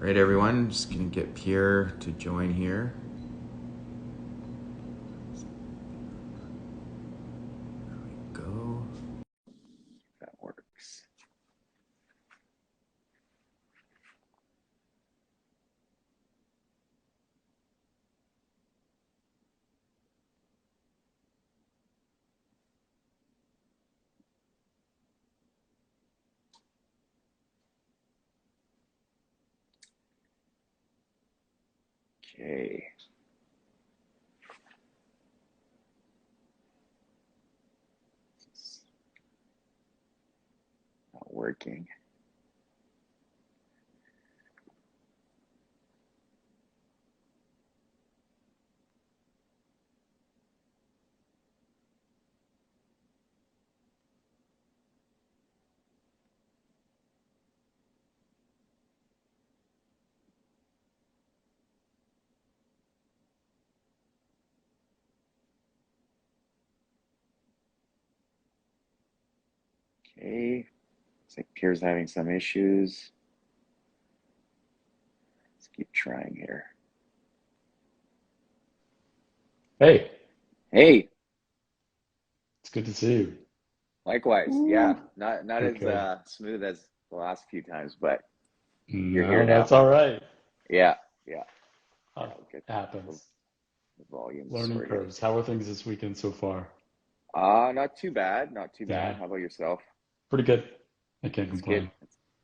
Right, everyone, just gonna get Pierre to join here. There we go. That works. Okay. It's not working. Okay. Looks like Pierre's having some issues. Let's keep trying here. Hey, Hey, it's good to see you. likewise. Yeah, Ooh. not as Okay. smooth as the last few times, but you're here No, now. that's all right. Yeah, yeah, yeah. Uh, We'll get the, happens. the volume Learning sorted. curves. How are things this weekend so far? Not too bad, not too bad. Yeah, How about yourself? pretty good. I can't That's good. complain.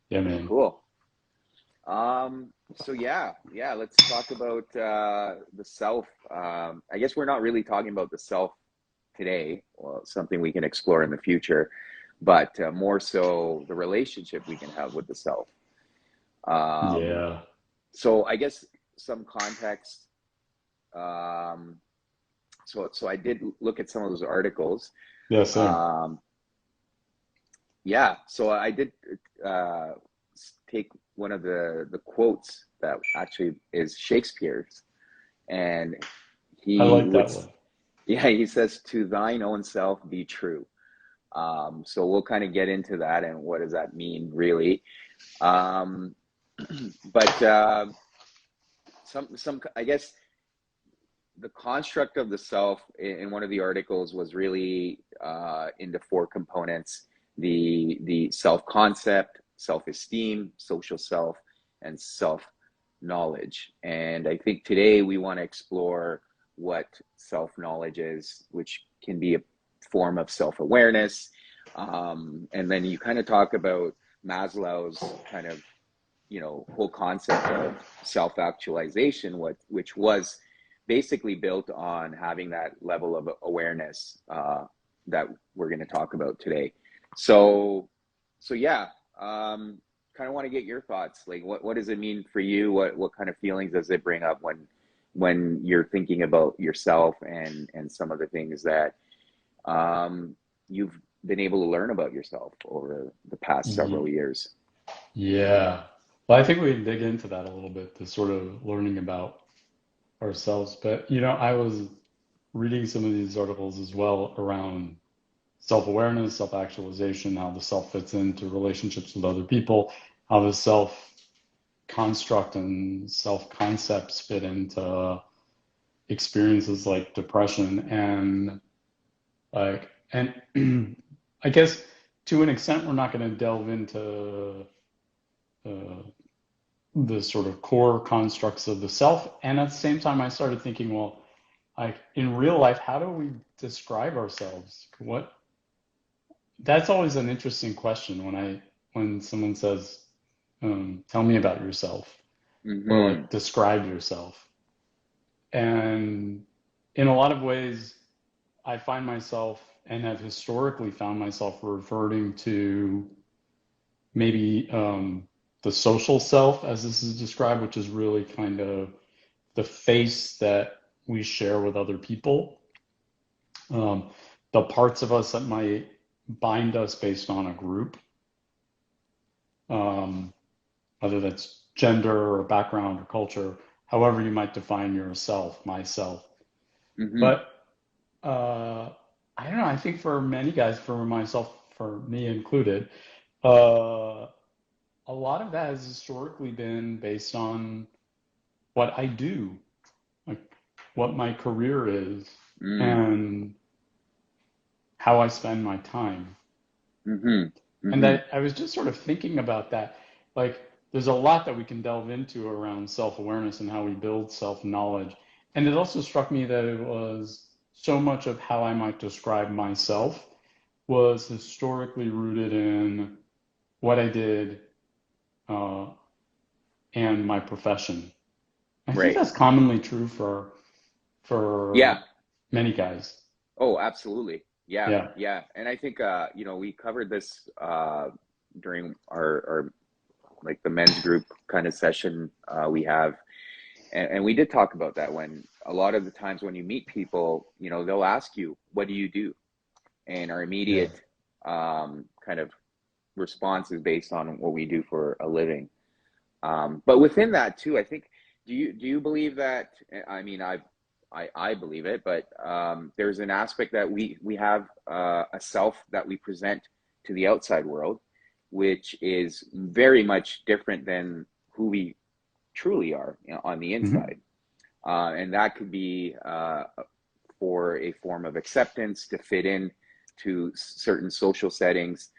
Yeah, man. Cool. So yeah, let's talk about the self. I guess we're not really talking about the self today, well, something we can explore in the future, but more so the relationship we can have with the self. Um, Yeah. so I guess some context. Um, so I did look at some of those articles. Yeah, same. Um, yeah, so I did uh, take one of the quotes that actually is Shakespeare's, and I he like would, that one. yeah, he says, "To thine own self be true." So we'll kind of get into that and what does that mean, really. Um, but some I guess the construct of the self in one of the articles was really into four components: the self concept, self esteem, social self, and self knowledge. And I think today we want to explore what self knowledge is, which can be a form of self awareness. And then you kind of talk about Maslow's kind of whole concept of self actualization, which was basically built on having that level of awareness that we're going to talk about today. So, yeah, kind of want to get your thoughts. Like, what does it mean for you? What kind of feelings does it bring up when you're thinking about yourself and some of the things that you've been able to learn about yourself over the past several Ye- years? Yeah. Well, I think we can dig into that a little bit, the sort of learning about ourselves. But, I was reading some of these articles as well around self-awareness, self-actualization, how the self fits into relationships with other people, how the self construct and self-concepts fit into experiences like depression and I guess to an extent we're not going to delve into uh, the sort of core constructs of the self. And at the same time, I started thinking, well, like in real life, how do we describe ourselves? That's always an interesting question when someone says, "Tell me about yourself," or Mm-hmm. like describe yourself. And in a lot of ways, I find myself and have historically found myself reverting to maybe the social self, as this is described, which is really kind of the face that we share with other people, um, the parts of us that might bind us based on a group, um, whether that's gender or background or culture, however you might define yourself, myself. Mm-hmm. But I don't know. I think for many guys, for myself, for me included, uh, a lot of that has historically been based on what I do, like what my career is, Mm. and how I spend my time. Mm-hmm. And Mm-hmm. I was just sort of thinking about that. Like, there's a lot that we can delve into around self-awareness and how we build self-knowledge. And it also struck me that it was so much of how I might describe myself was historically rooted in what I did uh, and my profession. I think Right. that's commonly true for Yeah. many guys. Oh, absolutely. Yeah. Yeah. Yeah. And I think, we covered this during our like the men's group kind of session we have. And we did talk about that when a lot of the times when you meet people, they'll ask you, what do you do? And our Yeah. immediate kind of response is based on what we do for a living. But within that too, I think, do you believe that? I mean, I believe it, but there's an aspect that we have a self that we present to the outside world, which is very much different than who we truly are, on the Hmm. inside, and that could be for a form of acceptance to fit in to certain social settings.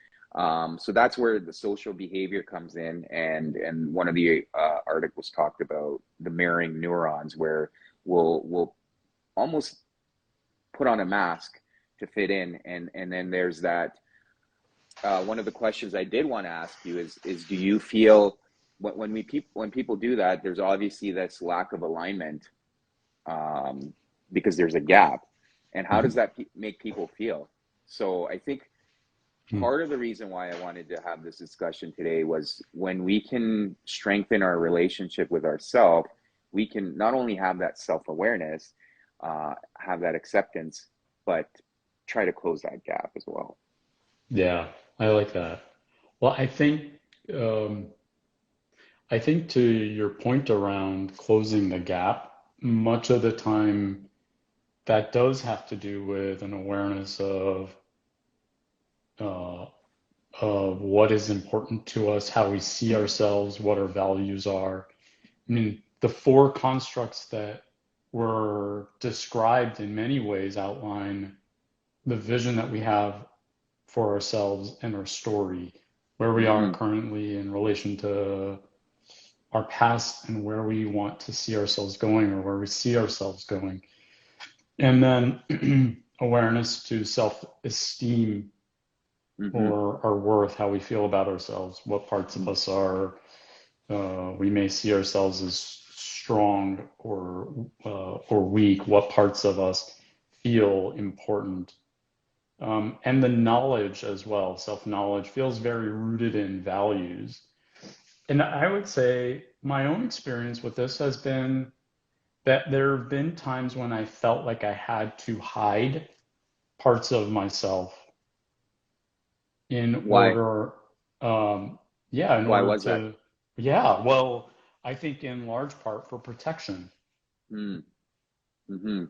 So that's where the social behavior comes in, and one of the articles talked about the mirroring neurons, where we'll almost put on a mask to fit in, and then there's that. One of the questions I did want to ask you is do you feel when people do that, there's obviously this lack of alignment, because there's a gap, and how does Hmm. that make people feel? So I think Hmm. part of the reason why I wanted to have this discussion today was when we can strengthen our relationship with ourselves, we can not only have that self-awareness, have that acceptance, but try to close that gap as well. Yeah, I like that. Well, um, I think to your point around closing the gap, much of the time that does have to do with an awareness uh, of what is important to us, how we see ourselves, what our values are. I mean, the four constructs that were described in many ways outline the vision that we have for ourselves and our story, where we are Mm-hmm. currently in relation to our past and where we want to see ourselves going or where we see ourselves going. And then awareness to self-esteem Mm-hmm. or our worth, how we feel about ourselves, what parts of us are, we may see ourselves as strong or weak, what parts of us feel important. And the knowledge as well, self-knowledge feels very rooted in values. And I would say my own experience with this has been that there have been times when I felt like I had to hide parts of myself in Why? order, um, yeah, in Why order was that? to, yeah, well, I think in large part for protection Mm. Mm-hmm.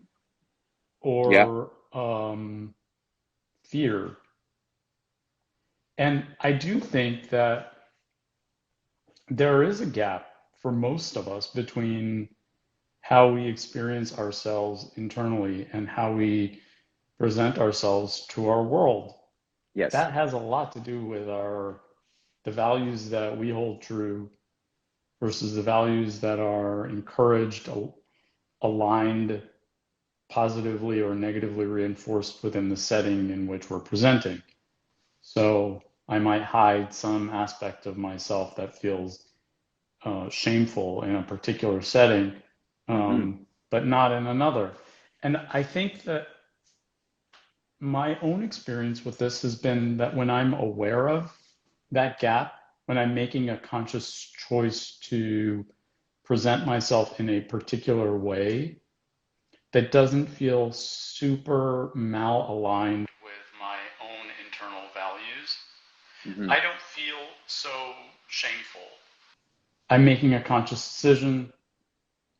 Yeah. or fear. And I do think that there is a gap for most of us between how we experience ourselves internally and how we present ourselves to our world. Yes. That has a lot to do with the values that we hold true versus the values that are encouraged, aligned, positively or negatively reinforced within the setting in which we're presenting. So I might hide some aspect of myself that feels shameful in a particular setting, Mm-hmm. but not in another. And I think that my own experience with this has been that when I'm aware of that gap, when I'm making a conscious choice to present myself in a particular way that doesn't feel super malaligned with my own internal values, Mm-hmm. I don't feel so shameful. I'm making a conscious decision.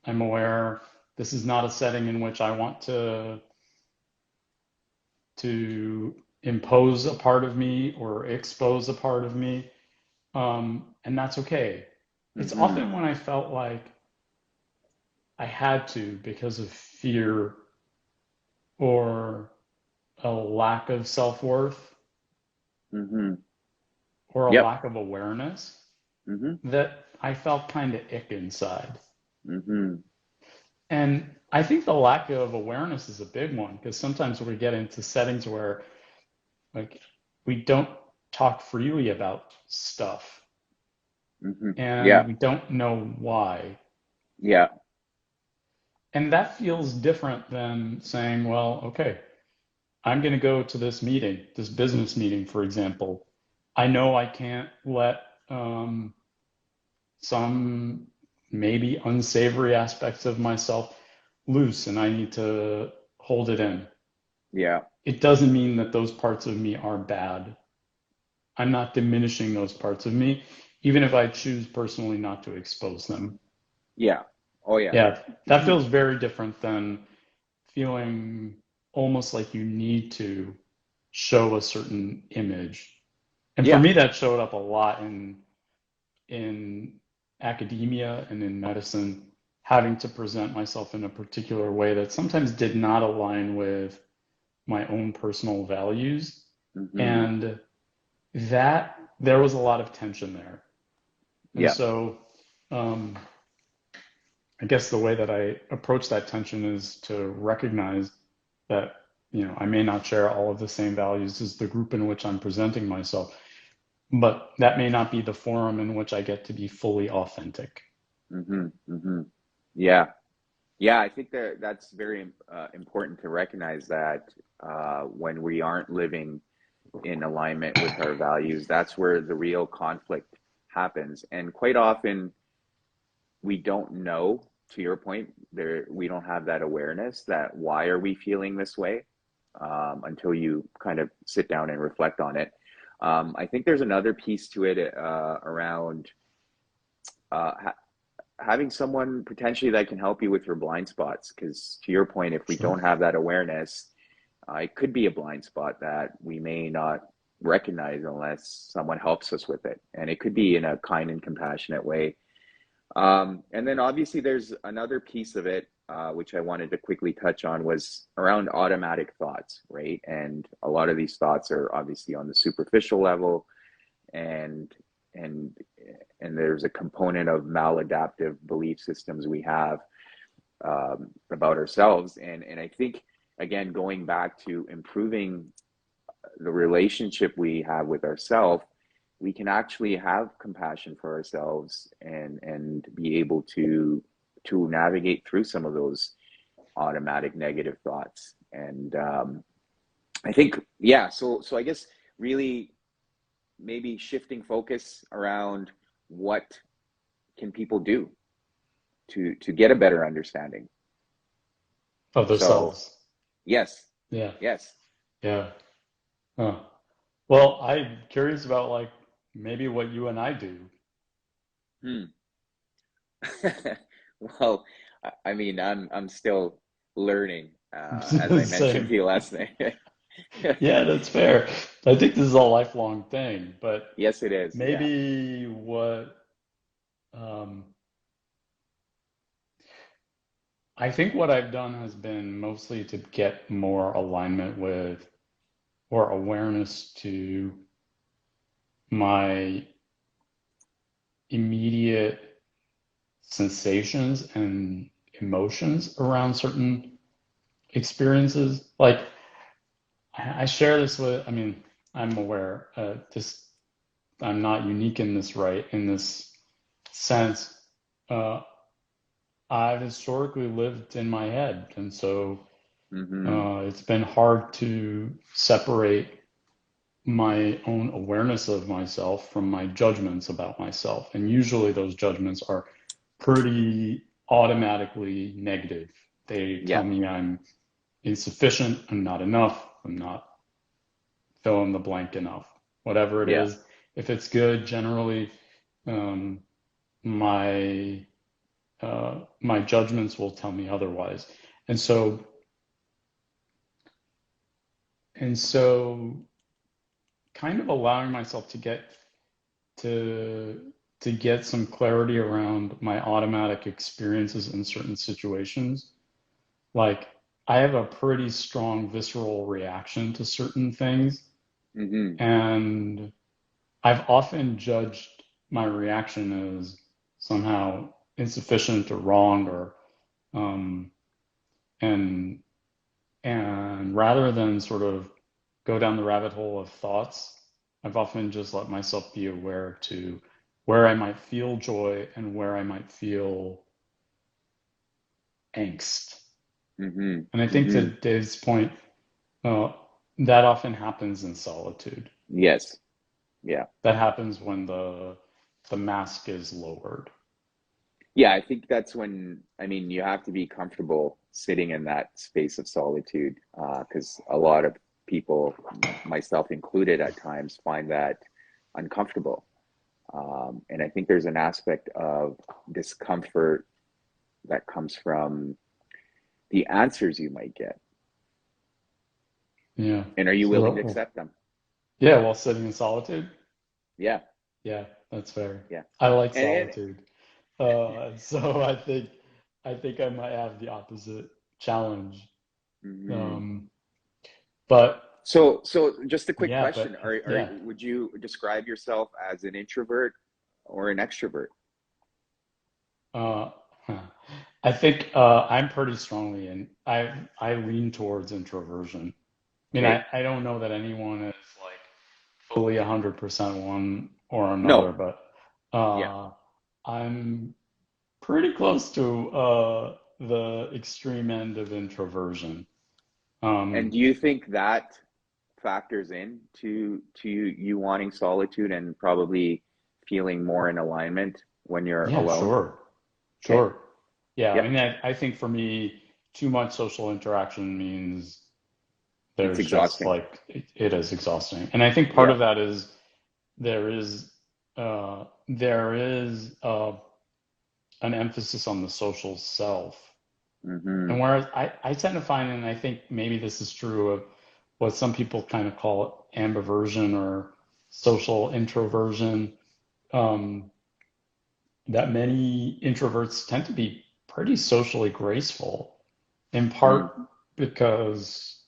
I'm aware this is not a setting in which I want to impose a part of me or expose a part of me. And that's okay. It's Mm-hmm. often when I felt like I had to because of fear or a lack of self-worth Mm-hmm. or a Yep. lack of awareness Mm-hmm. that I felt kind of ick inside. Mm-hmm. And I think the lack of awareness is a big one because sometimes we get into settings where like we don't talk freely about stuff Mm-hmm. Yeah. and we don't know why. Yeah. And that feels different than saying, well, okay, I'm going to go to this meeting, this business meeting, for example. I know I can't let some maybe unsavory aspects of myself loose and I need to hold it in. Yeah. It doesn't mean that those parts of me are bad. I'm not diminishing those parts of me, even if I choose personally not to expose them. Yeah. Oh yeah. Yeah, that feels very different than feeling almost like you need to show a certain image. And for Yeah. me, that showed up a lot in academia and in medicine, having to present myself in a particular way that sometimes did not align with my own personal values. Mm-hmm. And that there was a lot of tension there. And Yeah. so I guess the way that I approach that tension is to recognize that, I may not share all of the same values as the group in which I'm presenting myself, but that may not be the forum in which I get to be fully authentic. Mm-hmm. Mm-hmm. Yeah. Yeah. I think that that's very important to recognize that when we aren't living in alignment with our values, that's where the real conflict happens. And quite often we don't know, to your point, there we don't have that awareness that why are we feeling this way until you kind of sit down and reflect on it. I think there's another piece to it around ha having someone potentially that can help you with your blind spots. Because to your point, if we Sure. don't have that awareness, it could be a blind spot that we may not recognize unless someone helps us with it. And it could be in a kind and compassionate way. And then obviously there's another piece of it, which I wanted to quickly touch on was around automatic thoughts, right? And a lot of these thoughts are obviously on the superficial level and and and there's a component of maladaptive belief systems we have about ourselves. And I think again, going back to improving the relationship we have with ourselves, we can actually have compassion for ourselves and be able to navigate through some of those automatic negative thoughts. And I think, yeah, so I guess really maybe shifting focus around what can people do to get a better understanding. Of So themselves. yes, Yeah. yes. Yeah. Huh. Well, I'm curious about like maybe what you and I do. Hmm. Well, I mean, I'm still learning, as I mentioned Same. to you last night. Yeah, that's fair. I think this is a lifelong thing, but Yes, it is. Yeah. maybe what um, I think what I've done has been mostly to get more alignment with or awareness to my immediate sensations and emotions around certain experiences. Like I share this with, I mean, I'm aware, I'm not unique in this, right? In this sense, uh, I've historically lived in my head, and so Mm-hmm. it's been hard to separate my own awareness of myself from my judgments about myself. And usually those judgments are pretty automatically negative. They tell Yeah. me I'm insufficient, I'm not enough, I'm not fill in the blank enough. Whatever it Yeah. is, if it's good, generally, um, my my judgments will tell me otherwise. And so and so kind of allowing myself to get to get some clarity around my automatic experiences in certain situations. Like I have a pretty strong visceral reaction to certain things, Mm-hmm. and I've often judged my reaction as somehow insufficient or wrong, or um, and rather than sort of go down the rabbit hole of thoughts, I've often just let myself be aware to where I might feel joy and where I might feel angst. Mm-hmm. And I think to Mm-hmm. Dave's point, uh, that often happens in solitude. Yes. Yeah. That happens when the mask is lowered. Yeah, I think that's when, I mean, you have to be comfortable sitting in that space of solitude, because a lot of people, myself included at times, find that uncomfortable. And I think there's an aspect of discomfort that comes from the answers you might get. Yeah. And are you So, willing to well, accept them? yeah, while sitting in solitude. Yeah, Yeah, that's fair. yeah. I like And solitude. So I think I might have the opposite challenge. mhm. Um, but So just a quick yeah, question. but Are yeah. would you describe yourself as an introvert or an extrovert? Uh, I think I'm pretty strongly in. I lean towards introversion. I mean, Okay. I don't know that anyone is like fully 100% one or another, No. but Yeah. I'm pretty close to the extreme end of introversion. And Um, do you think that factors in to you wanting solitude and probably feeling more in alignment when you're yeah, alone? sure, Okay. sure. Yeah, I Yep. mean, I think for me, too much social interaction means It's there's just exhausting. like it is exhausting. And I think part Yeah. of that is there is there is an emphasis on the social self. Mm-hmm. And whereas I tend to find, and I think maybe this is true of what some people kind of call ambiversion or social introversion, um, that many introverts tend to be pretty socially graceful, in Mm-hmm. part because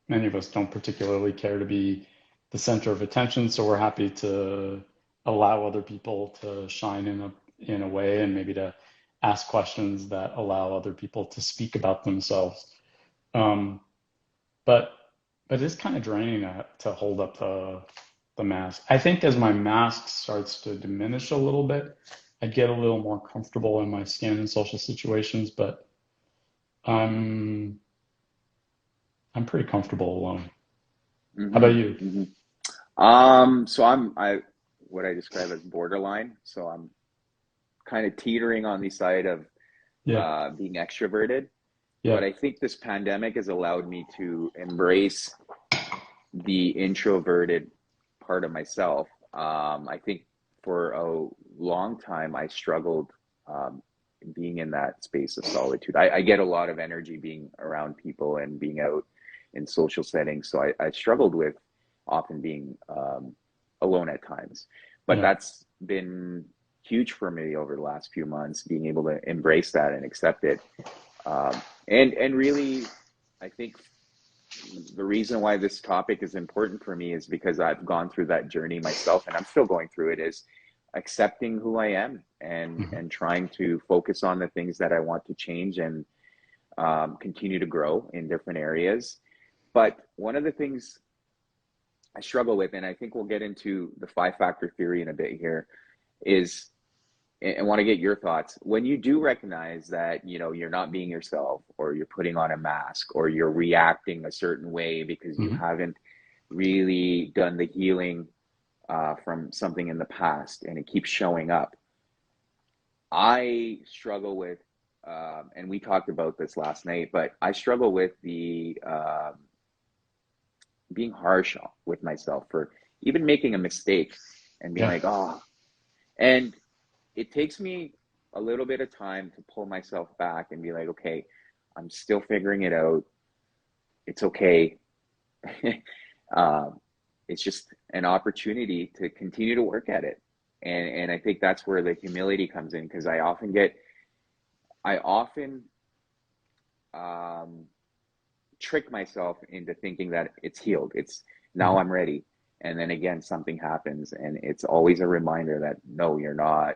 many of us don't particularly care to be the center of attention, so we're happy to allow other people to shine in a way, and maybe to ask questions that allow other people to speak about themselves. Um, but it's kind of draining to hold up the mask. I think as my mask starts to diminish a little bit, I get a little more comfortable in my skin in social situations, but I'm I'm pretty comfortable alone. How Mm-hmm. about you? Mm-hmm. So I what I describe as borderline. So I'm kind of teetering on the side of Yeah, being extroverted. yeah, But I think this pandemic has allowed me to embrace the introverted part of myself. I think for a long time I struggled um, being in that space of solitude. I get a lot of energy being around people and being out in social settings, so I struggled with often being alone at times. But yeah, that's been huge for me over the last few months, being able to embrace that and accept it. And really, I think the reason why this topic is important for me is because I've gone through that journey myself, and I'm still going through it. Is accepting who I am mhm, and trying to focus on the things that I want to change and continue to grow in different areas. But one of the things I struggle with, and I think we'll get into the five factor theory in a bit here, is and want to get your thoughts when you do recognize that you're not being yourself, or you're putting on a mask, or you're reacting a certain way because you mhm. haven't really done the healing from something in the past, and it keeps showing up. I struggle with and we talked about this last night, but I struggle with the being harsh with myself for even making a mistake and being Yeah, like, oh. And it takes me a little bit of time to pull myself back and be like, okay, I'm still figuring it out. It's okay. um, it's just an opportunity to continue to work at it. And I think that's where the humility comes in, because I often trick myself into thinking that it's healed. It's now I'm ready. And then again, something happens, and it's always a reminder that no, you're not.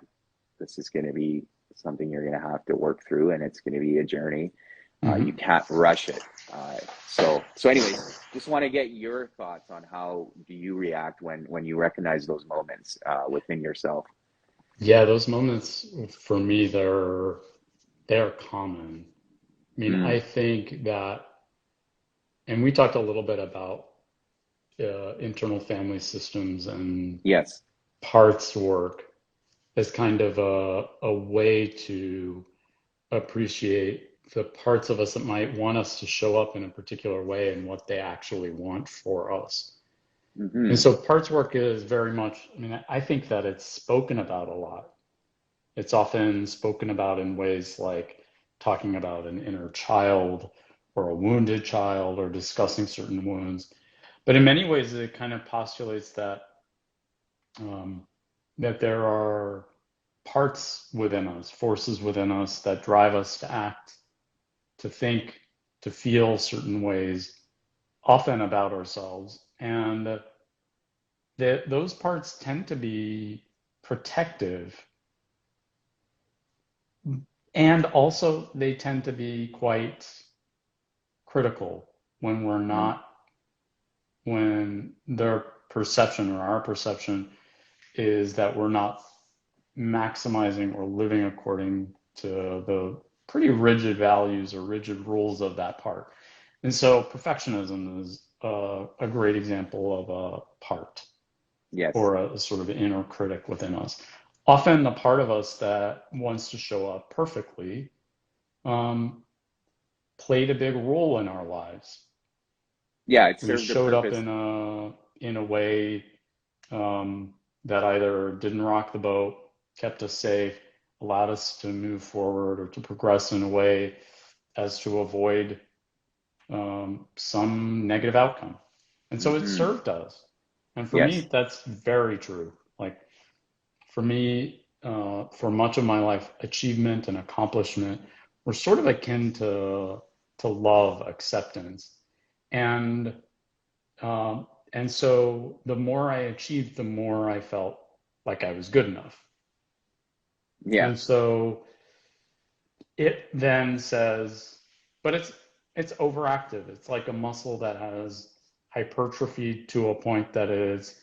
This is going to be something you're going to have to work through, and it's going to be a journey. You can't rush it. So anyways, just want to get your thoughts on how do you react when you recognize those moments within yourself. Yeah, those moments for me, they're common. I mean, I think that, and we talked a little bit about internal family systems and Yes. parts work as kind of a way to appreciate the parts of us that might want us to show up in a particular way and what they actually want for us. And so parts work is very much, I mean, I think that it's spoken about a lot. It's often spoken about in ways like talking about an inner child or a wounded child or discussing certain wounds. But in many ways, it kind of postulates that that there are parts within us, forces within us that drive us to act, to think, to feel certain ways, often about ourselves. And those parts tend to be protective. And also, they tend to be quite critical when we're not, when their perception or our perception is that we're not maximizing or living according to the pretty rigid values or rigid rules of that part. And so perfectionism is a great example of a part. Yes. Or a sort of inner critic within us. Often the part of us that wants to show up perfectly played a big role in our lives. Yeah, it We served a showed up purpose. in a way that either didn't rock the boat, kept us safe, allowed us to move forward or to progress in a way as to avoid some negative outcome. And so it served us. And for me, that's very true. Like for me, for much of my life, achievement and accomplishment were sort of akin to love, acceptance. And so the more I achieved, the more I felt like I was good enough. Yeah. And so it then says, but it's overactive. It's like a muscle that has hypertrophy to a point that is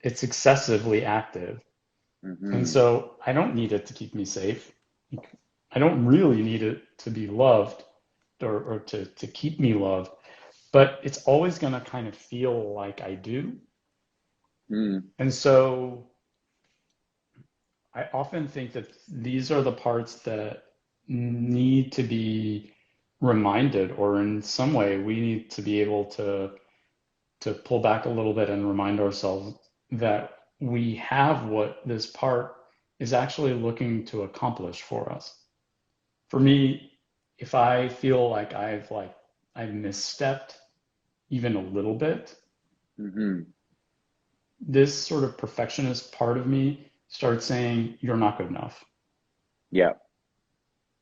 it's excessively active. And so I don't need it to keep me safe. I don't really need it to be loved or to keep me loved, but it's always going to kind of feel like I do. And so I often think that these are the parts that need to be reminded, or in some way we need to be able to pull back a little bit and remind ourselves that we have what this part is actually looking to accomplish for us. For me, if I feel like I've misstepped even a little bit, this sort of perfectionist part of me starts saying, you're not good enough. Yeah.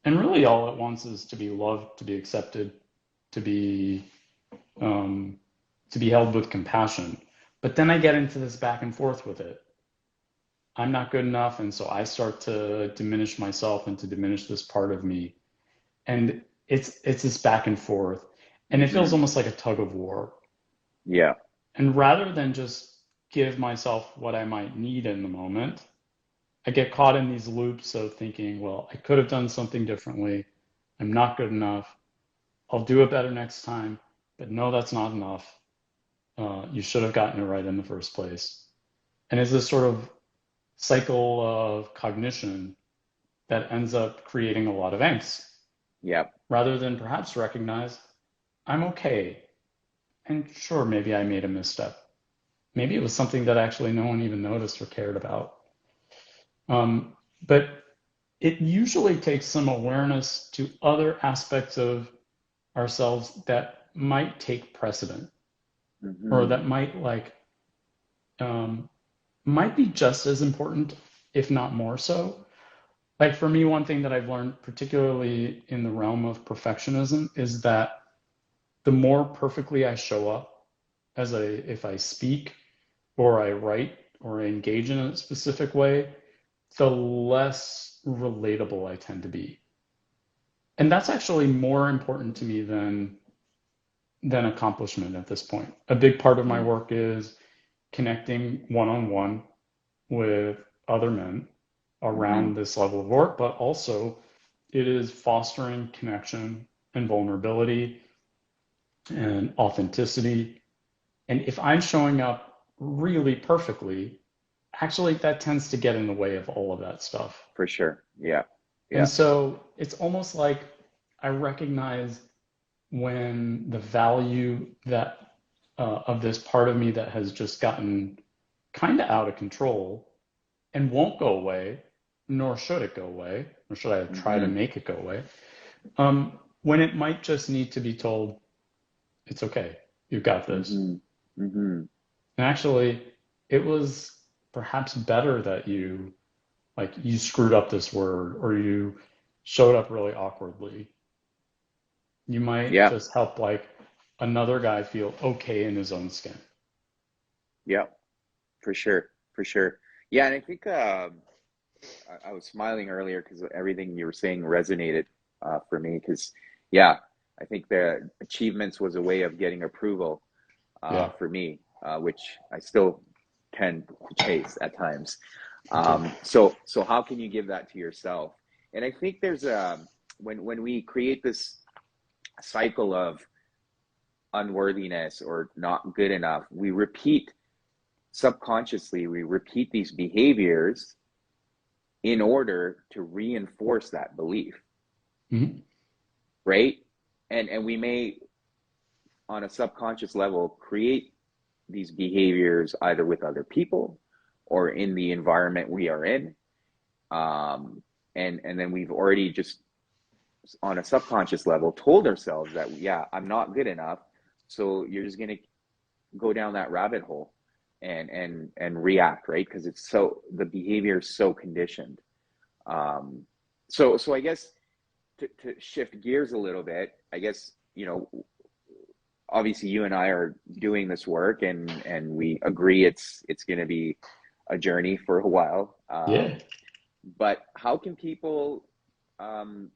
And really all it wants is to be loved, to be accepted, to be held with compassion. But then I get into this back and forth with it. I'm not good enough, and so I start to diminish myself and to diminish this part of me. And it's this back and forth. And it feels almost like a tug of war. Yeah. And rather than just give myself what I might need in the moment, I get caught in these loops of thinking, well, I could have done something differently. I'm not good enough. I'll do it better next time. But no, that's not enough. You should have gotten it right in the first place. And it's this sort of cycle of cognition that ends up creating a lot of angst. Yeah. Rather than perhaps recognize, I'm okay. And sure, maybe I made a misstep. Maybe it was something that actually no one even noticed or cared about. But it usually takes some awareness to other aspects of ourselves that might take precedent. or Mm-hmm. that might be just as important, if not more so. Like for me, one thing that I've learned, particularly in the realm of perfectionism, is that the more perfectly I show up if I speak or I write or I engage in a specific way, the less relatable I tend to be. And that's actually more important to me than accomplishment at this point. A big part of my Mm-hmm. work is connecting one-on-one with other men Mm-hmm. around this level of work, but also it is fostering connection and vulnerability and authenticity. And if I'm showing up really perfectly, actually that tends to get in the way of all of that stuff. For sure. Yeah. And Yeah. so it's almost like I recognize when the value that of this part of me that has just gotten kind of out of control and won't go away, nor should it go away, nor should I try to Mm-hmm. make it go away. When it might just need to be told, it's okay, you've got this. Mm-hmm. Mm-hmm. And actually, it was perhaps better that you screwed up this word or you showed up really awkwardly. You might Yeah. just help like another guy feel okay in his own skin. Yeah. For sure. For sure. Yeah. And I think I was smiling earlier because everything you were saying resonated for me. Because, yeah, I think the achievements was a way of getting approval Yeah, for me, which I still tend to chase at times. me too. So how can you give that to yourself? And I think there's when we create this cycle of unworthiness or not good enough, we repeat subconsciously, we repeat these behaviors in order to reinforce that belief, Mhm. right? And we may on a subconscious level create these behaviors either with other people or in the environment we are in, and then we've already just on a subconscious level told ourselves that, yeah, I'm not good enough, so you're just going to go down that rabbit hole and react, right? Because it's so the behavior is so conditioned. So I guess to shift gears a little bit, I guess, obviously you and I are doing this work, and we agree it's going to be a journey for a while. Yeah. But how can people, um,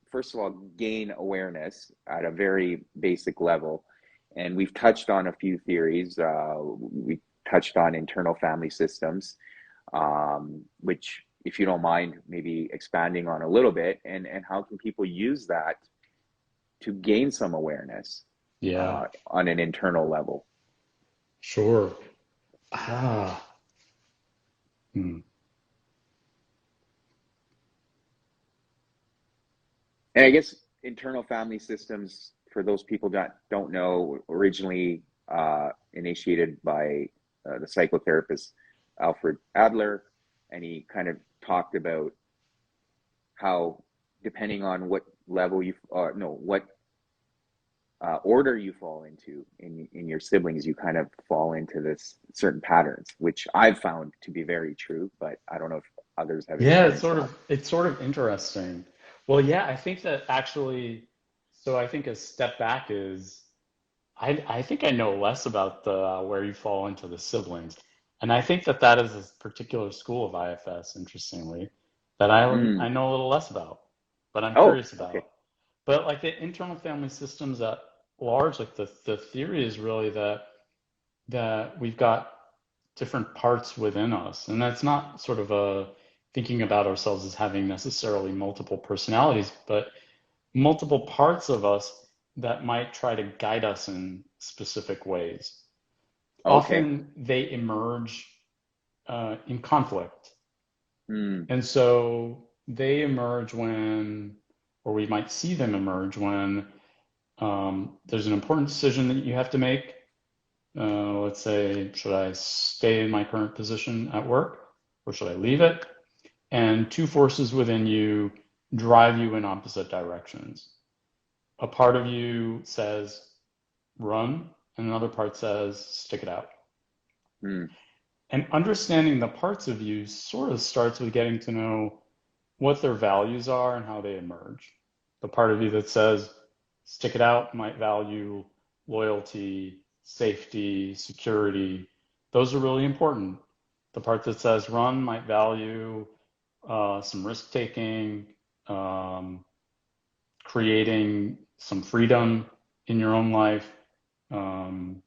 first of all, gain awareness at a very basic level? And we've touched on a few theories. We touched on internal family systems, which, if you don't mind, maybe expanding on a little bit, and how can people use that to gain some awareness Yeah, on an internal level? sure. Ah. Hmm. And I guess internal family systems, for those people that don't know, originally initiated by the psychotherapist Alfred Adler, and he kind of talked about how, depending on what level you, no, what order you fall into in your siblings, you kind of fall into this certain patterns, which I've found to be very true, but I don't know if others have Yeah, experienced that. it's sort of interesting. Well, yeah, I think that actually, so I think a step back is I think I know less about the where you fall into the siblings. And I think that that is a particular school of IFS, interestingly, that I Mm. know a little less about, but I'm Oh, curious okay. about. But like the internal family systems at large, like the theory is really that we've got different parts within us. And that's not sort of a thinking about ourselves as having necessarily multiple personalities, but multiple parts of us that might try to guide us in specific ways. Okay. Often they emerge in conflict. Mm. And so they emerge or we might see them emerge when there's an important decision that you have to make. Let's say, should I stay in my current position at work or should I leave it? And two forces within you drive you in opposite directions. A part of you says, run and another part says, stick it out. Mm. And understanding the parts of you sort of starts with getting to know what their values are and how they emerge. The part of you that says, stick it out might value loyalty, safety, security. Those are really important. The part that says run might value some risk taking, um, creating some freedom in your own life, um,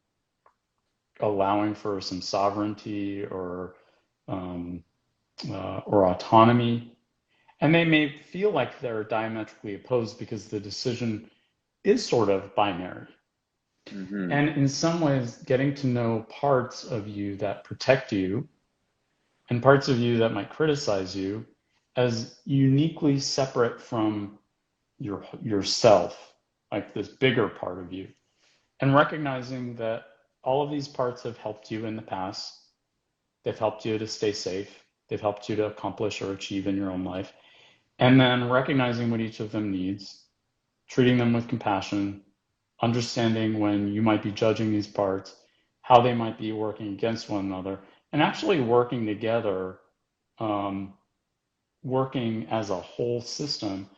allowing for some sovereignty um, or autonomy. And they may feel like they're diametrically opposed because the decision is sort of binary. Mm-hmm. And in some ways, getting to know parts of you that protect you and parts of you that might criticize you as uniquely separate from yourself, like this bigger part of you, and recognizing that all of these parts have helped you in the past. They've helped you to stay safe. They've helped you to accomplish or achieve in your own life. And then recognizing what each of them needs, treating them with compassion, understanding when you might be judging these parts, how they might be working against one another, and actually working together, um, working as a whole system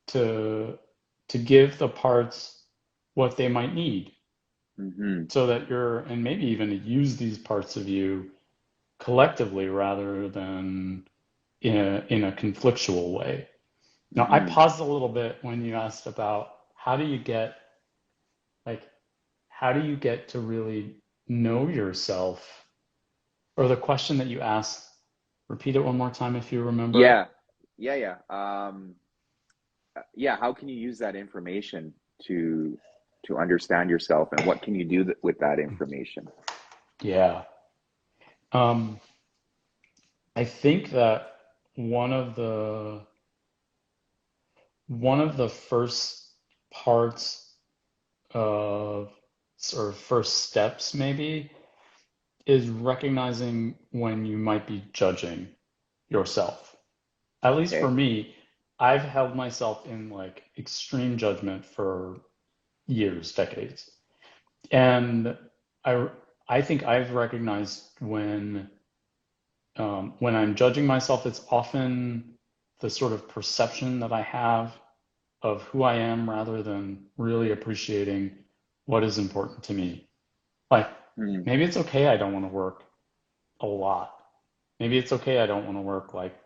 to give the parts what they might need, Mm-hmm. so that and maybe even to use these parts of you collectively rather than in a conflictual way. Now, I Mm-hmm. paused a little bit when you asked about like, how do you get to really know yourself? Or the question that you asked, repeat it one more time if you remember it. Yeah, yeah. Yeah. How can you use that information to understand yourself, and what can you do with that information? Yeah. Um, I think that one of the first parts of, or first steps maybe, is recognizing when you might be judging yourself. At least for Okay. me, I've held myself in like extreme judgment for years, decades. And I I think I've recognized when I'm judging myself, it's often the sort of perception that I have of who I am rather than really appreciating what is important to me. Like, Mm. maybe it's okay I don't want to work a lot. Maybe it's okay I don't want to work like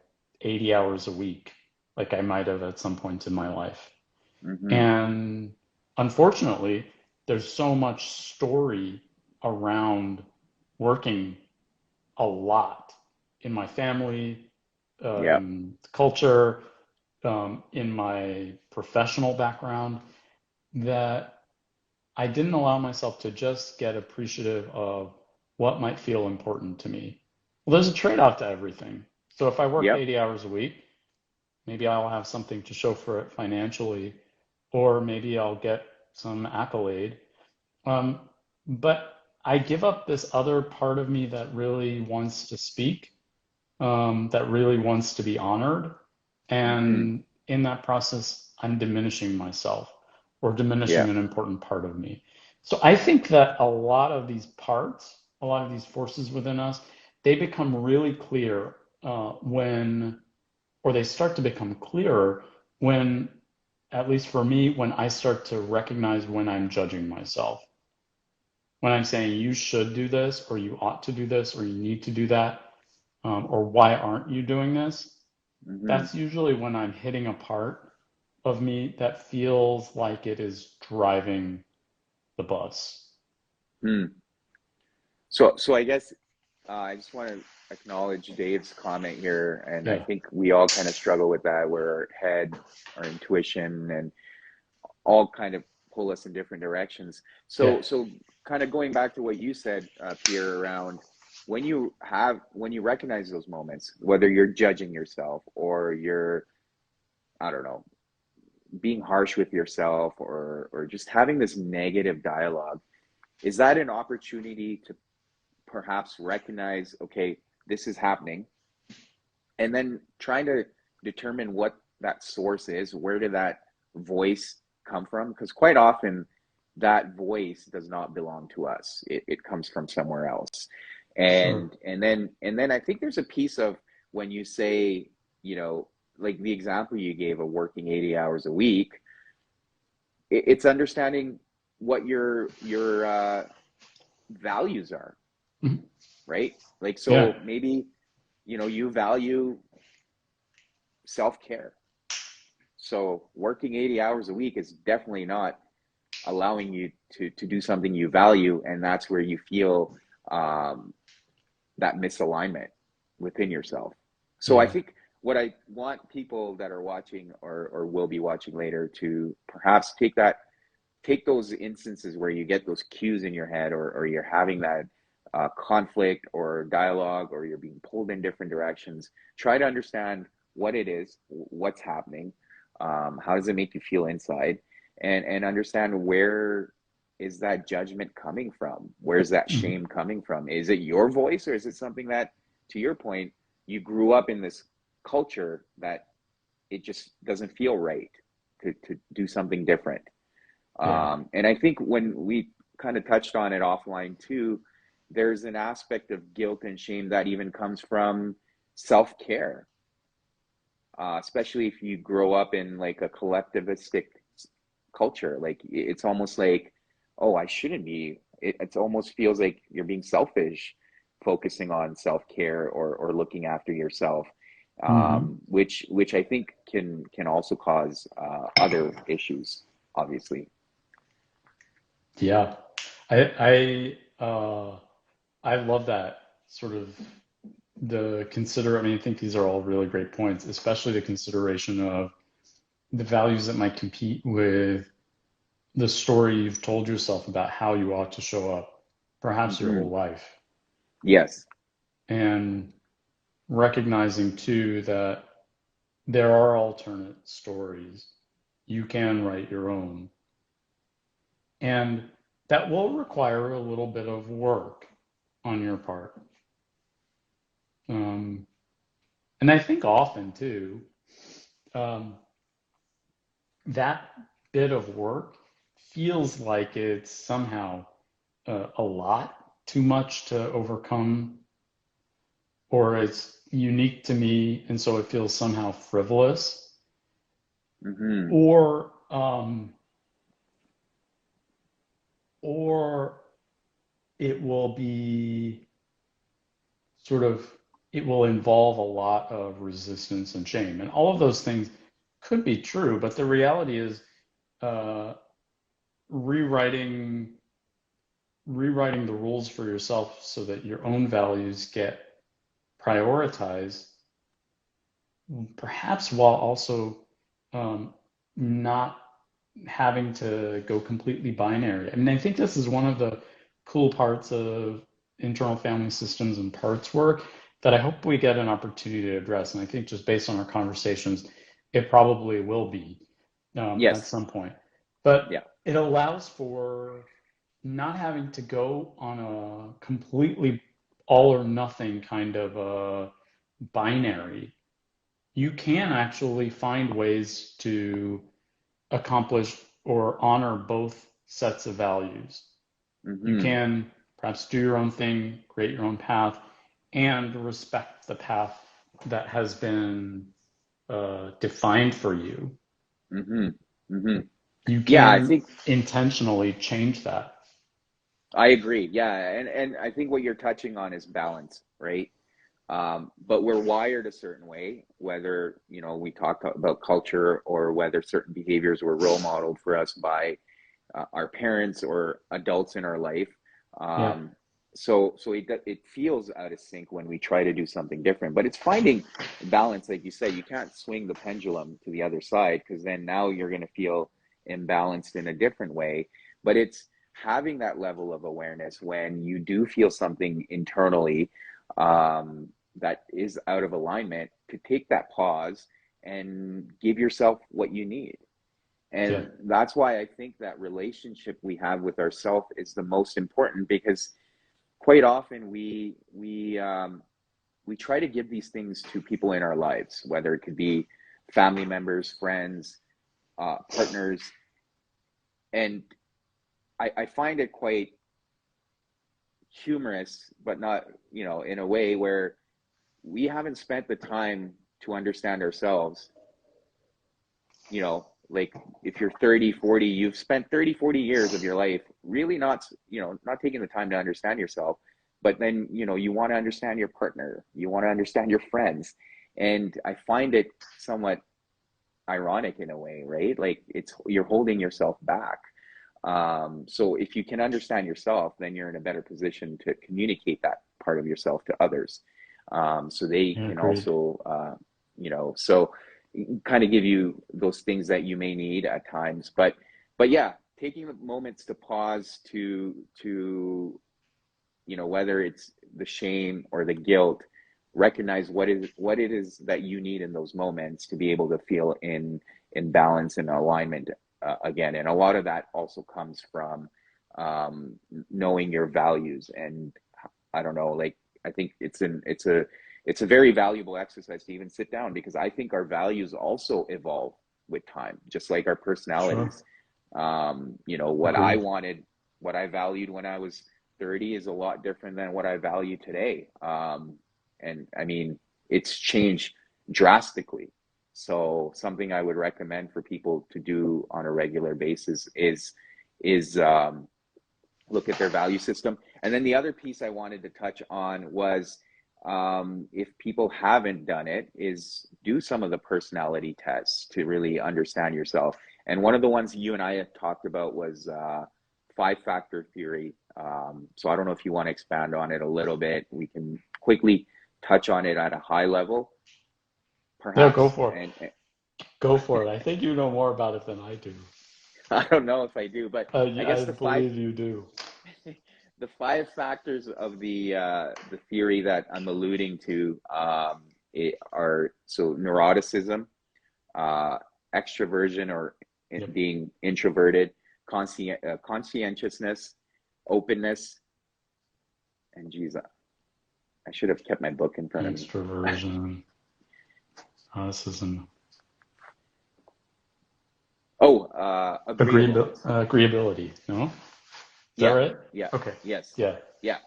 80 hours a week, like I might have at some point in my life. Mm-hmm. And unfortunately, there's so much story around working a lot in my family, Yeah. culture, in my professional background, that I didn't allow myself to just get appreciative of what might feel important to me. Well, there's a trade-off to everything. So if I work Yep. 80 hours a week, maybe I'll have something to show for it financially, or maybe I'll get some accolade. Um, but I give up this other part of me that really wants to speak, that really wants to be honored. Mm-hmm. And in that process, I'm diminishing myself or Yeah. diminishing an important part of me. So I think that a lot of these parts, a lot of these forces within us, they become really clear or they start to become clearer when, at least for me, when I start to recognize when I'm judging myself. When I'm saying you should do this, or you ought to do this, or you need to do that, or why aren't you doing this? Mm-hmm. That's usually when I'm hitting a part of me that feels like it is driving the bus. Mm. So I guess I just want to acknowledge Dave's comment here, and I Yeah, think we all kind of struggle with that, where our head, our intuition, and all kind of pull us in different directions. yeah, So kind of going back to what you said, Pierre, around when you recognize those moments, whether you're judging yourself or you're, I don't know, being harsh with yourself, or just having this negative dialogue, is that an opportunity to perhaps recognize, okay, this is happening, and then trying to determine what that source is? Where did that voice come from? Because quite often that voice does not belong to us. It comes from somewhere else. Sure. And then I think there's a piece of when you say, like the example you gave of working 80 hours a week, it's understanding what your values are, Mhm. right? Like, Yeah. so maybe, you value self-care. So working 80 hours a week is definitely not allowing you to do something you value, and that's where you feel that misalignment within yourself. So I Yeah. think what I want people that are watching or will be watching later to perhaps take those instances where you get those cues in your head, or you're having that conflict or dialogue, or you're being pulled in different directions. Try to understand what it is, what's happening, how does it make you feel inside, and understand where is that judgment coming from? Where's that Mhm. shame coming from? Is it your voice, or is it something that, to your point, you grew up in this culture that it just doesn't feel right to do something different? Yeah. And I think when we kind of touched on it offline too, there's an aspect of guilt and shame that even comes from self-care, especially if you grow up in like a collectivistic culture. Like it's almost like, oh, I shouldn't be. It almost feels like you're being selfish, focusing on self-care or looking after yourself, Hmm. which I think can also cause other issues, obviously. Yeah. I love that sort of I mean, I think these are all really great points, especially the consideration of the values that might compete with the story you've told yourself about how you ought to show up, perhaps your Hmm. whole life. Yes. And recognizing too that there are alternate stories. You can write your own. And that will require a little bit of work on your part. Um, and I think often too, um, that bit of work feels like it's somehow a lot too much to overcome, or it's unique to me, and so it feels somehow frivolous, Hmm. or it will be sort of it will involve a lot of resistance and shame, and all of those things could be true, but the reality is uh, rewriting rewriting the rules for yourself so that your own values get prioritized, perhaps while also um, not having to go completely binary. I mean, I think this is one of the cool parts of internal family systems and parts work that I hope we get an opportunity to address. And I think just based on our conversations, it probably will be at Yes. some point. But Yeah. it allows for not having to go on a completely all or nothing kind of a binary. You can actually find ways to accomplish or honor both sets of values. You Hmm. can perhaps do your own thing, create your own path, and respect the path that has been defined for you. Hmm. Hmm. You Yeah, I can think intentionally change that. I agree. Yeah, and I think what you're touching on is balance, right? But we're wired a certain way, whether, we talk about culture, or whether certain behaviors were role modeled for us by our parents or adults in our life. Yeah, So it feels out of sync when we try to do something different. But it's finding balance, like you said. You can't swing the pendulum to the other side, because then now you're going to feel imbalanced in a different way. But it's having that level of awareness when you do feel something internally that is out of alignment, to take that pause and give yourself what you need. yeah, And that's why I think that relationship we have with ourselves is the most important, because quite often we try to give these things to people in our lives, whether it could be family members, friends, partners, and I find it quite humorous, but not, in a way where we haven't spent the time to understand ourselves. Like if you're 30, 40, you've spent 30, 40 years of your life really not, not taking the time to understand yourself. But then, you want to understand your partner, you want to understand your friends. And I find it somewhat ironic in a way, right? Like you're holding yourself back. So if you can understand yourself, then you're in a better position to communicate that part of yourself to others. So they can also, so kind of give you those things that you may need at times. But yeah, taking the moments to pause to whether it's the shame or the guilt, recognize what it is that you need in those moments to be able to feel in balance and alignment again. And a lot of that also comes from knowing your values. And I don't know, like I think it's a very valuable exercise to even sit down, because I think our values also evolve with time, just like our personalities. Sure. What I wanted, what I valued when I was 30 is a lot different than what I value today. And I mean, it's changed drastically. So something I would recommend for people to do on a regular basis is look at their value system. And then the other piece I wanted to touch on was, if people haven't done it, is do some of the personality tests to really understand yourself. And one of the ones you and I have talked about was 5-factor theory. So I don't know if you want to expand on it a little bit. We can quickly touch on it at a high level, perhaps. Yeah, go for it. Go for it. I think you know more about it than I do. I don't know if I do, but I guess I believe you do. The 5 factors of the theory that I'm alluding to are neuroticism, extroversion or being introverted, conscientiousness, openness, and geez, I should have kept my book in front of me. Extroversion, narcissism. Agreeability. No? Is that right? Yeah. Okay. Yes. Yeah. Yeah.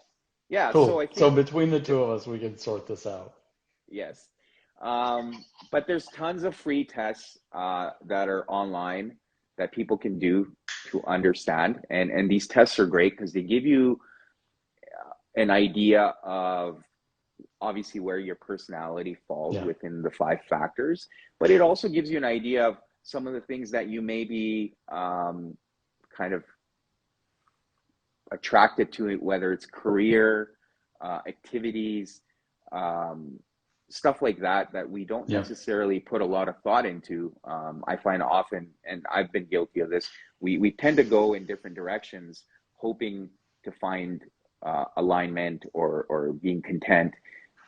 Cool. So I think, so between the two of us, we can sort this out. Yes. But there's tons of free tests that are online that people can do to understand. And these tests are great because they give you an idea of obviously where your personality falls within the 5 factors, but it also gives you an idea of some of the things that you may be kind of attracted to, whether it's career, activities, stuff like that we don't necessarily put a lot of thought into. I find often, and I've been guilty of this, we tend to go in different directions hoping to find alignment or being content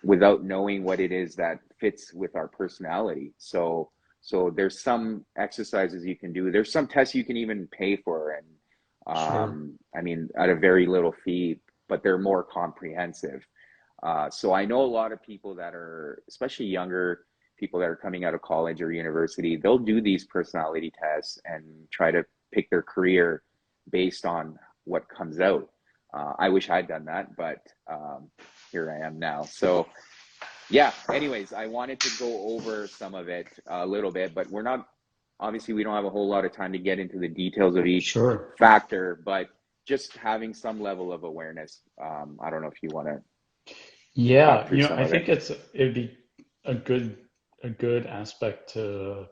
without knowing what it is that fits with our personality. So there's some exercises you can do. There's some tests you can even pay for, and I mean, at a very little fee, but they're more comprehensive. So I know a lot of people that are, especially younger people that are coming out of college or university, they'll do these personality tests and try to pick their career based on what comes out. I wish I'd done that, but here I am now. So yeah, anyways, I wanted to go over some of it a little bit, but obviously we don't have a whole lot of time to get into the details of each factor, but just having some level of awareness. I don't know if you want to. Yeah, I think it'd be a good aspect to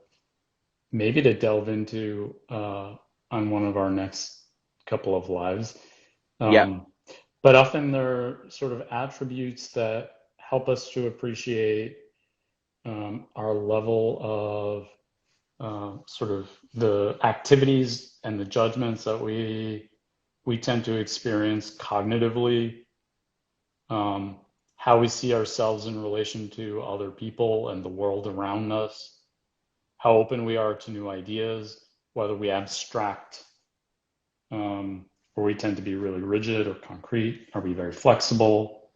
maybe to delve into on one of our next couple of lives. But often there are sort of attributes that help us to appreciate our level of sort of the activities and the judgments that we tend to experience cognitively, how we see ourselves in relation to other people and the world around us, how open we are to new ideas, whether we abstract, or we tend to be really rigid or concrete. Are we very flexible?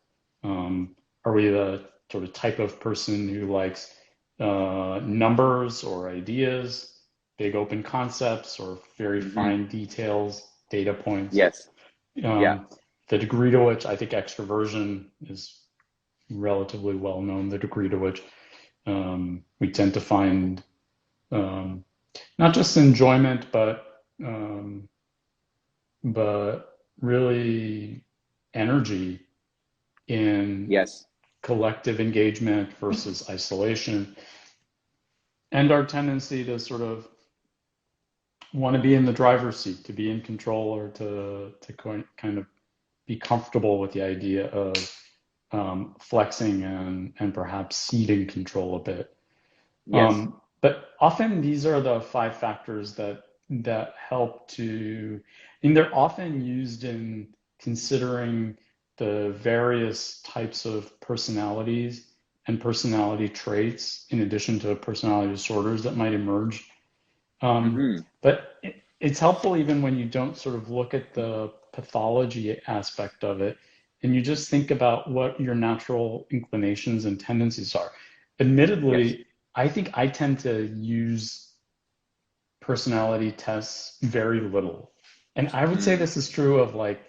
Are we the sort of type of person who likes numbers or ideas, big open concepts, or very fine details? data points. Yes. Yeah. The degree to which I think extroversion is relatively well known, the degree to which we tend to find not just enjoyment, but really energy in Yes. collective engagement versus isolation, and our tendency to sort of want to be in the driver's seat, to be in control, or to kind of be comfortable with the idea of flexing and perhaps ceding control a bit. Yes. But often these are the 5 factors that help to, and they're often used in considering the various types of personalities and personality traits in addition to personality disorders that might emerge. But it's helpful even when you don't sort of look at the pathology aspect of it, and you just think about what your natural inclinations and tendencies are. Admittedly, Yes. I think I tend to use personality tests very little. And I would say this is true of like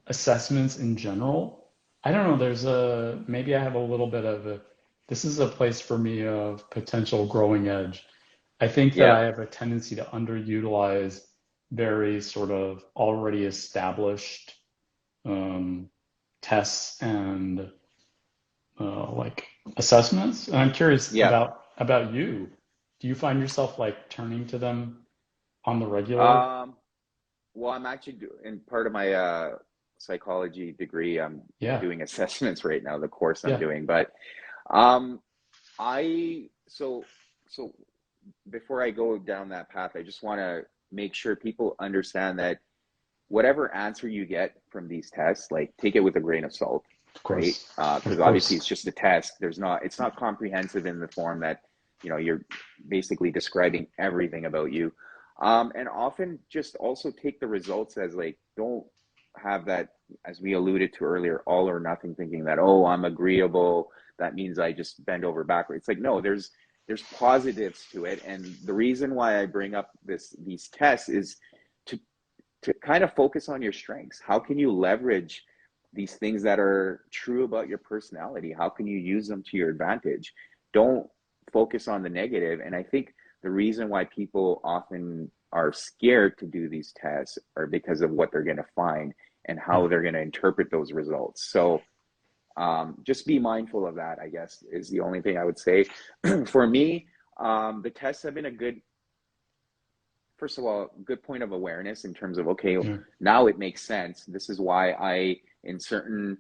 assessments in general. I don't know, maybe I have a little bit of this is a place for me of potential growing edge. I think that Yeah. I have a tendency to underutilize very sort of already established tests and like assessments. And I'm curious Yeah. about you. Do you find yourself like turning to them on the regular? Well, I'm actually in part of my psychology degree. I'm Yeah, doing assessments right now, the course I'm yeah, doing. But um, I so before I go down that path, I just want to make sure people understand that whatever answer you get from these tests, like take it with a grain of salt, of right? course, Because of obviously it's course. just a test. It's not comprehensive in the form that, you're basically describing everything about you. And often just also take the results as like, don't have that, as we alluded to earlier, all or nothing thinking that, oh, I'm agreeable, that means I just bend over backwards. It's like, no, there's positives to it. And the reason why I bring up these tests is to kind of focus on your strengths. How can you leverage these things that are true about your personality? How can you use them to your advantage? Don't focus on the negative. And I think the reason why people often are scared to do these tests are because of what they're going to find and how Yeah, they're going to interpret those results. So just be mindful of that, I guess, is the only thing I would say. For me, the tests have been a good, first of all, good point of awareness in terms of, okay, yeah, now it makes sense. This is why in certain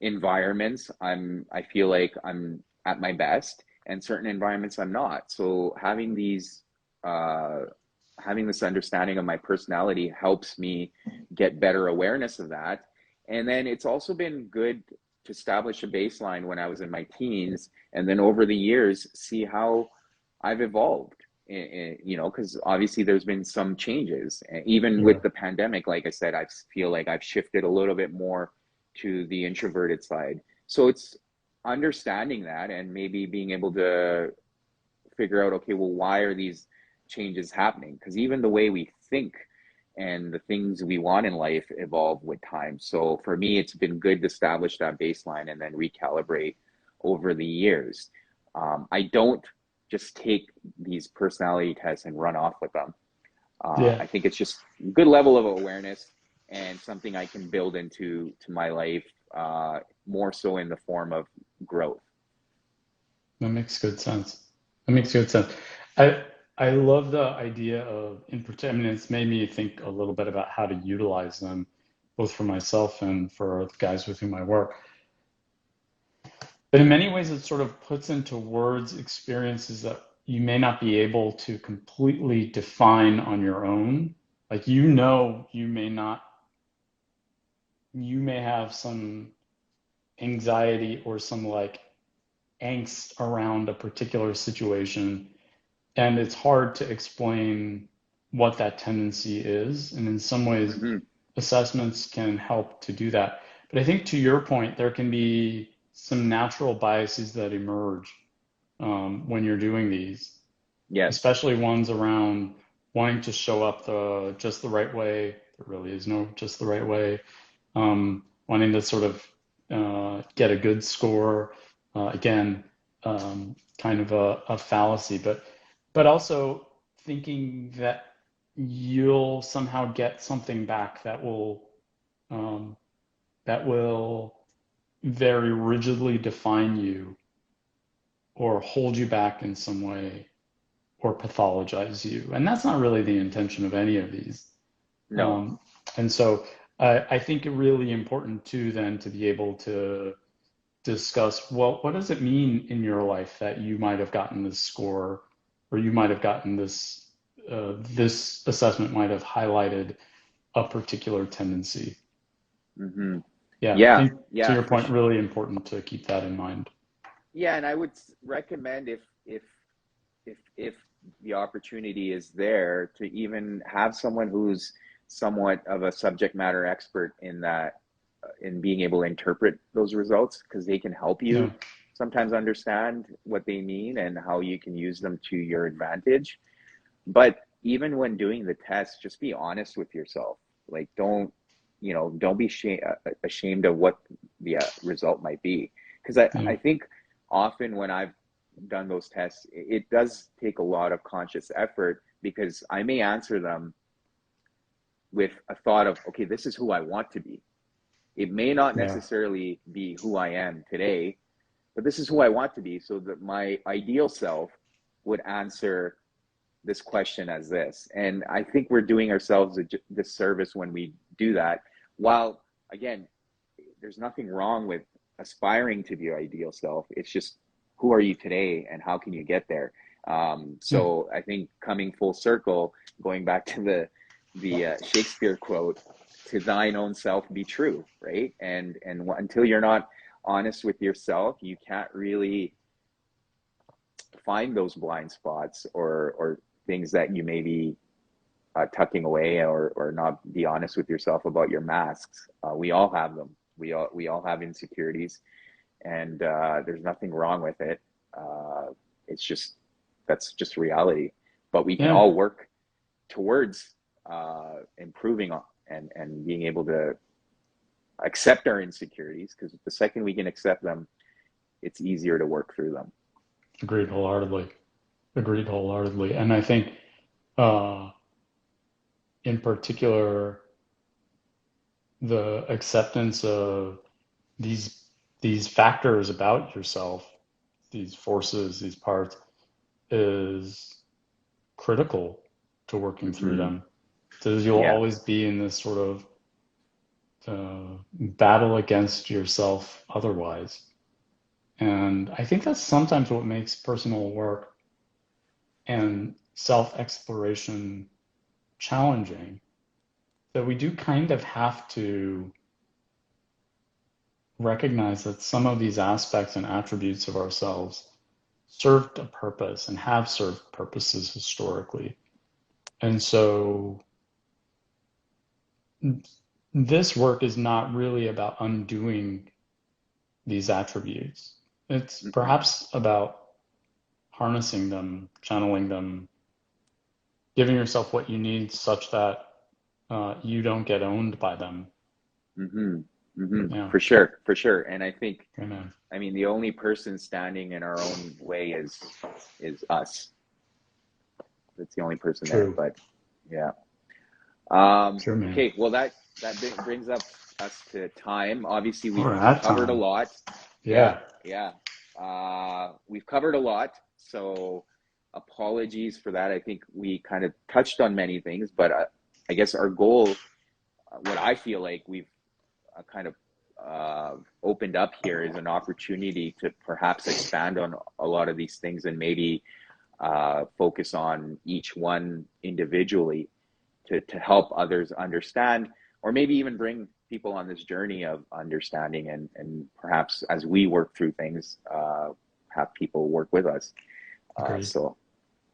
environments, I feel like I'm at my best, and certain environments I'm not. So having this understanding of my personality helps me get better awareness of that. And then it's also been good to establish a baseline when I was in my teens, and then over the years, see how I've evolved. Because obviously there's been some changes, even yeah. with the pandemic. Like I said, I feel like I've shifted a little bit more to the introverted side. So it's understanding that and maybe being able to figure out, okay, well, why are these changes happening? Because even the way we think and the things we want in life evolve with time. So for me, it's been good to establish that baseline and then recalibrate over the years. I don't just take these personality tests and run off with them. Yeah. I think it's just a good level of awareness and something I can build into my life, more so in the form of growth. That makes good sense. That makes good sense. I I love the idea of in particular. I mean, it's made me think a little bit about how to utilize them, both for myself and for the guys with whom I work. But in many ways, it sort of puts into words experiences that you may not be able to completely define on your own. Like, you may not, you may have some anxiety or some like angst around a particular situation, and it's hard to explain what that tendency is. And in some ways, Mm-hmm. assessments can help to do that. But I think to your point, there can be some natural biases that emerge when you're doing these, Yes. especially ones around wanting to show up just the right way. There really is no just the right way. Wanting to sort of get a good score. Again, kind of a fallacy, but also thinking that you'll somehow get something back um, that will very rigidly define you or hold you back in some way or pathologize you. And that's not really the intention of any of these. No. And so I think it really important too then to be able to discuss, well, what does it mean in your life that you might have gotten this score, or you might have gotten this, this assessment might have highlighted a particular tendency. Mm-hmm. Yeah, I Yeah, think to yeah, your for point, sure. really important to keep that in mind. Yeah, and I would recommend if the opportunity is there to even have someone who's somewhat of a subject matter expert in that, in being able to interpret those results, because they can help Yeah, you sometimes understand what they mean and how you can use them to your advantage. But even when doing the test, just be honest with yourself. Like, don't be ashamed of what the result might be. Because yeah, I think often when I've done those tests, it does take a lot of conscious effort, because I may answer them with a thought of, okay, this is who I want to be. It may not yeah, necessarily be who I am today, but this is who I want to be, so that my ideal self would answer this question as this. And I think we're doing ourselves a disservice when we do that. While, again, there's nothing wrong with aspiring to be your ideal self. It's just, who are you today and how can you get there? yeah, So I think, coming full circle, going back to the Shakespeare quote, "To thine own self be true," right? And until you're not honest with yourself, you can't really find those blind spots, or things that you may be tucking away, or not be honest with yourself about your masks. We all have them. We all have insecurities, and there's nothing wrong with it. It's just, that's just reality. But we can yeah, all work towards improving and being able to accept our insecurities, because the second we can accept them, it's easier to work through them. agreed wholeheartedly. Agreed wholeheartedly. And I think, uh, in particular, the acceptance of these these factors about yourself, these forces, these parts, is critical to working through Mm-hmm. them. Because you'll Yeah. always be in this sort of battle against yourself otherwise. And I think that's sometimes what makes personal work and self-exploration challenging, that we do kind of have to recognize that some of these aspects and attributes of ourselves served a purpose and have served purposes historically. And so this work is not really about undoing these attributes. It's Mm-hmm. perhaps about harnessing them, channeling them, giving yourself what you need such that you don't get owned by them. Mm-hmm. Mm-hmm. Yeah, For sure, for sure. And I think, amen. I mean, the only person standing in our own way is us. That's the only person there. True. But yeah. True, man. Okay. Well, that brings up us to time. Obviously, we've We're at covered a time. lot. Yeah, Yeah. yeah. We've covered a lot. So apologies for that. I think we kind of touched on many things, but I guess our goal, what I feel like we've kind of opened up here, is an opportunity to perhaps expand on a lot of these things, and maybe focus on each one individually to help others understand, or maybe even bring people on this journey of understanding, and perhaps as we work through things, have people work with us. Agreed. So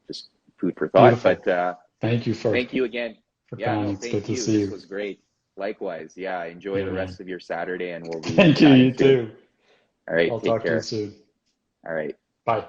just food for thought. Beautiful. But Thank you thank you again. for Yeah, coming. no, It's good thank to you. see This you. was great. Likewise. Yeah, enjoy Yeah, the man. rest of your Saturday, and we'll be Thank you. chatting You soon. too. All right, I'll take talk to you care. soon. All right. Bye.